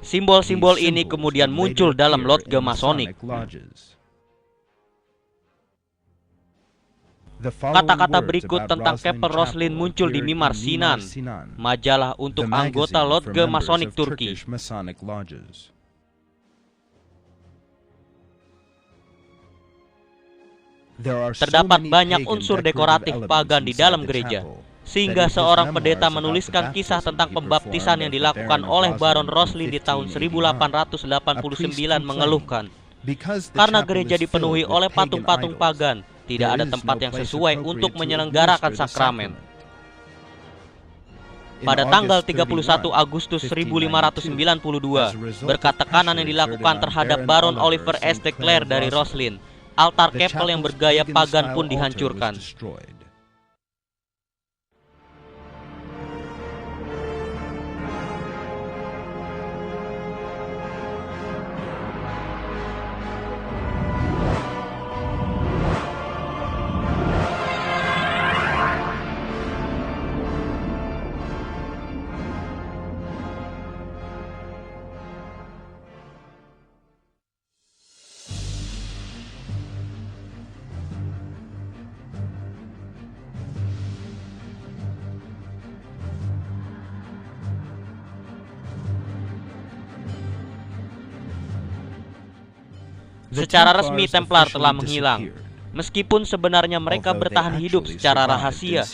Simbol-simbol ini kemudian muncul dalam lodge Masonik. Kata-kata berikut tentang Keppel Roslin muncul di Mimar Sinan, majalah untuk anggota lodge Masonik Turki. Terdapat banyak unsur dekoratif pagan di dalam gereja, sehingga seorang pendeta menuliskan kisah tentang pembaptisan yang dilakukan oleh Baron Roslin di tahun 1889 mengeluhkan, karena gereja dipenuhi oleh patung-patung pagan, tidak ada tempat yang sesuai untuk menyelenggarakan sakramen. Pada tanggal 31 Agustus 1592, berkat tekanan yang dilakukan terhadap Baron Oliver S. de Clare dari Roslin, altar Keppel yang bergaya pagan pun dihancurkan. Secara resmi Templar telah menghilang, meskipun sebenarnya mereka bertahan hidup secara rahasia.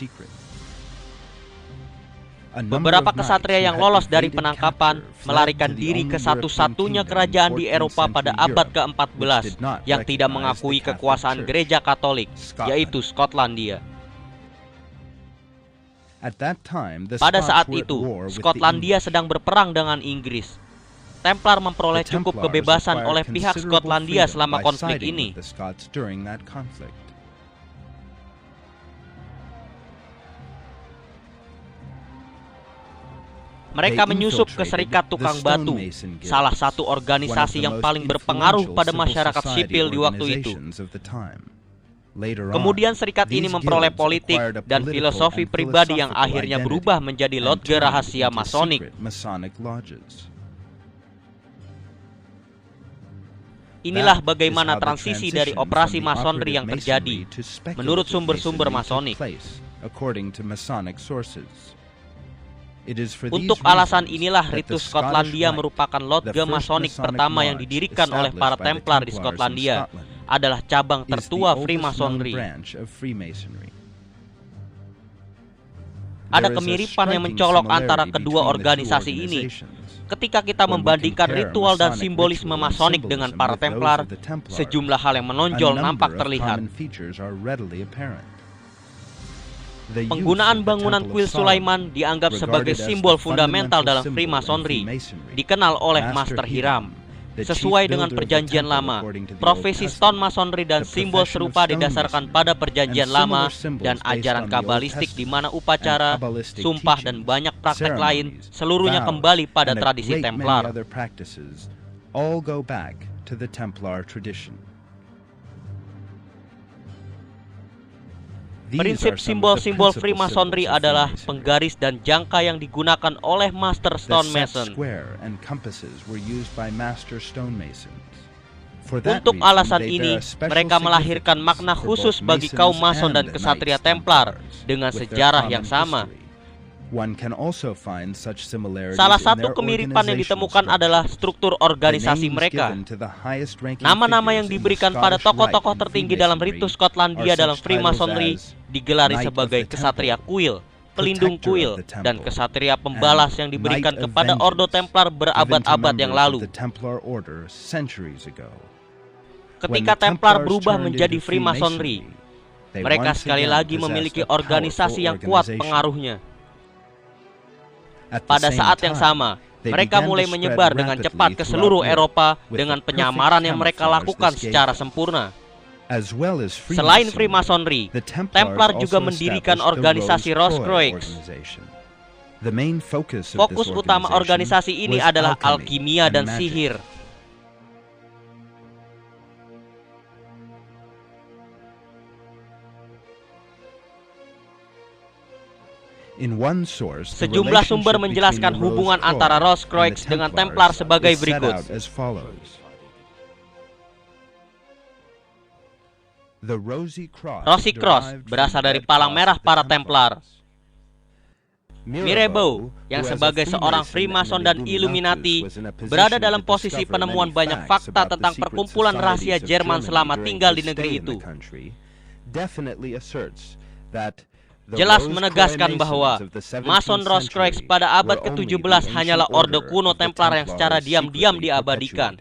Beberapa kesatria yang lolos dari penangkapan melarikan diri ke satu-satunya kerajaan di Eropa pada abad ke-14 yang tidak mengakui kekuasaan gereja Katolik, yaitu Skotlandia. Pada saat itu, Skotlandia sedang berperang dengan Inggris. Templar memperoleh cukup kebebasan oleh pihak Skotlandia selama konflik ini. Mereka menyusup ke Serikat Tukang Batu, salah satu organisasi yang paling berpengaruh pada masyarakat sipil di waktu itu. Kemudian serikat ini memperoleh politik dan filosofi pribadi yang akhirnya berubah menjadi lodge rahasia Masonik. Inilah bagaimana transisi dari operasi masonri yang terjadi, menurut sumber-sumber Masonik. Untuk alasan inilah ritus Skotlandia merupakan lodge Masonik pertama yang didirikan oleh para Templar di Skotlandia, adalah cabang tertua Freemasonry. Ada kemiripan yang mencolok antara kedua organisasi ini. Ketika kita membandingkan ritual dan simbolisme Masonik dengan para Templar, sejumlah hal yang menonjol nampak terlihat. Penggunaan bangunan kuil Sulaiman dianggap sebagai simbol fundamental dalam Freemasonry, dikenal oleh Master Hiram. Sesuai dengan perjanjian lama, profesi Stone Masonry dan simbol serupa didasarkan pada perjanjian lama dan ajaran kabalistik di mana upacara, sumpah dan banyak praktek lain seluruhnya kembali pada tradisi Templar. Prinsip simbol-simbol Freemasonry adalah penggaris dan jangka yang digunakan oleh Master Stonemason. Untuk alasan ini, mereka melahirkan makna khusus bagi kaum Mason dan kesatria Templar dengan sejarah yang sama. Salah satu kemiripan yang ditemukan adalah struktur organisasi mereka. Nama-nama yang diberikan pada tokoh-tokoh tertinggi dalam ritus Skotlandia dalam Freemasonry digelari sebagai kesatria kuil, pelindung kuil, dan kesatria pembalas yang diberikan kepada Ordo Templar berabad-abad yang lalu. Ketika Templar berubah menjadi Freemasonry, mereka sekali lagi memiliki organisasi yang kuat pengaruhnya. Pada saat yang sama, mereka mulai menyebar dengan cepat ke seluruh Eropa dengan penyamaran yang mereka lakukan secara sempurna. Selain Freemasonry, Templar juga mendirikan organisasi Rosecroix. Fokus utama organisasi ini adalah alkimia dan sihir. Sejumlah sumber menjelaskan hubungan antara Rosecroix dengan Templar sebagai berikut. Rosy Cross berasal dari palang merah para Templar. Mirabeau, yang sebagai seorang Freemason dan Illuminati, berada dalam posisi penemuan banyak fakta tentang perkumpulan rahasia Jerman selama tinggal di negeri itu. Jelas menegaskan bahwa Mason Rosecroix pada abad ke-17 hanyalah orde kuno Templar yang secara diam-diam diabadikan.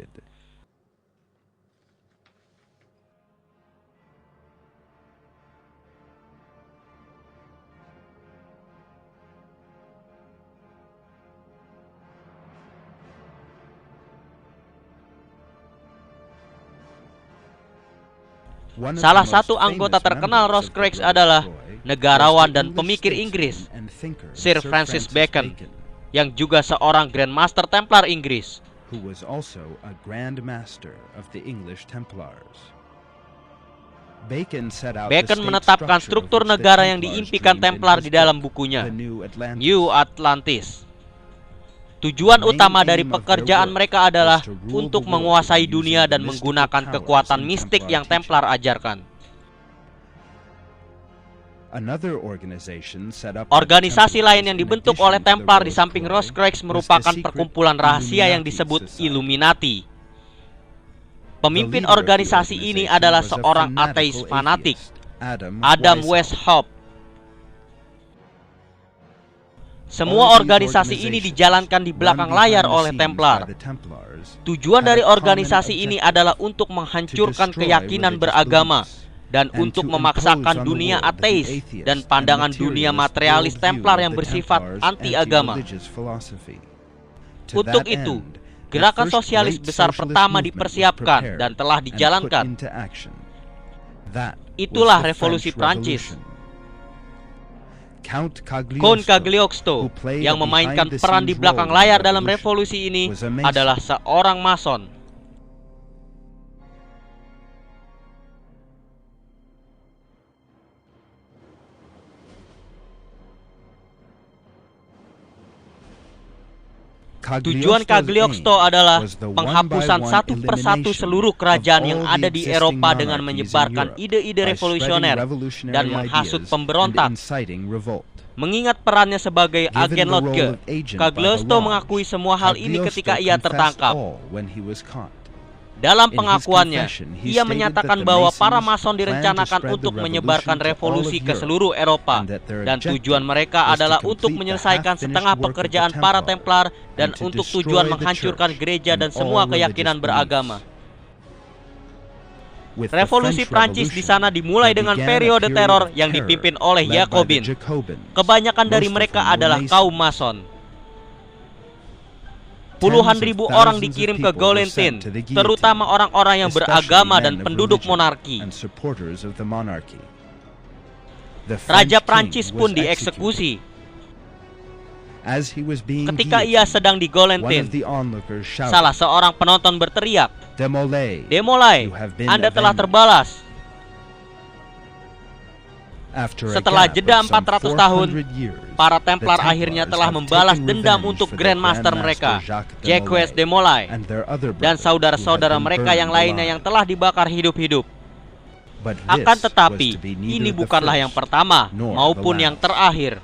Salah satu anggota terkenal Rosecroix adalah negarawan dan pemikir Inggris, Sir Francis Bacon, yang juga seorang Grand Master Templar Inggris. Bacon menetapkan struktur negara yang diimpikan Templar di dalam bukunya, New Atlantis. Tujuan utama dari pekerjaan mereka adalah untuk menguasai dunia dan menggunakan kekuatan mistik yang Templar ajarkan. Organisasi lain yang dibentuk oleh Templar di samping Rosecroix merupakan perkumpulan rahasia yang disebut Illuminati. Pemimpin organisasi ini adalah seorang ateis fanatik, Adam Weishaupt. Semua organisasi ini dijalankan di belakang layar oleh Templar. Tujuan dari organisasi ini adalah untuk menghancurkan keyakinan beragama dan untuk memaksakan dunia ateis dan pandangan dunia materialis Templar yang bersifat anti-agama. Untuk itu, gerakan sosialis besar pertama dipersiapkan dan telah dijalankan. Itulah Revolusi Prancis. Count Cagliostro yang memainkan peran di belakang layar dalam revolusi ini adalah seorang Mason. Tujuan Cagliostro adalah penghapusan satu persatu seluruh kerajaan yang ada di Eropa dengan menyebarkan ide-ide revolusioner dan menghasut pemberontak. Mengingat perannya sebagai agen Lodge, Cagliostro mengakui semua hal ini ketika ia tertangkap. Dalam pengakuannya, ia menyatakan bahwa para Mason direncanakan untuk menyebarkan revolusi ke seluruh Eropa, dan tujuan mereka adalah untuk menyelesaikan setengah pekerjaan para Templar dan untuk tujuan menghancurkan gereja dan semua keyakinan beragama. Revolusi Prancis di sana dimulai dengan periode teror yang dipimpin oleh Jacobin. Kebanyakan dari mereka adalah kaum Mason. Puluhan ribu orang dikirim ke Gaulentin, terutama orang-orang yang beragama dan penduduk monarki. Raja Prancis pun dieksekusi. Ketika ia sedang di Gaulentin, salah seorang penonton berteriak, "Demolay, Anda telah terbalas." Setelah jeda 400 tahun, para Templar akhirnya telah membalas dendam untuk Grand Master mereka, Jacques de Molay, dan saudara-saudara mereka yang lainnya yang telah dibakar hidup-hidup. Akan tetapi, ini bukanlah yang pertama maupun yang terakhir.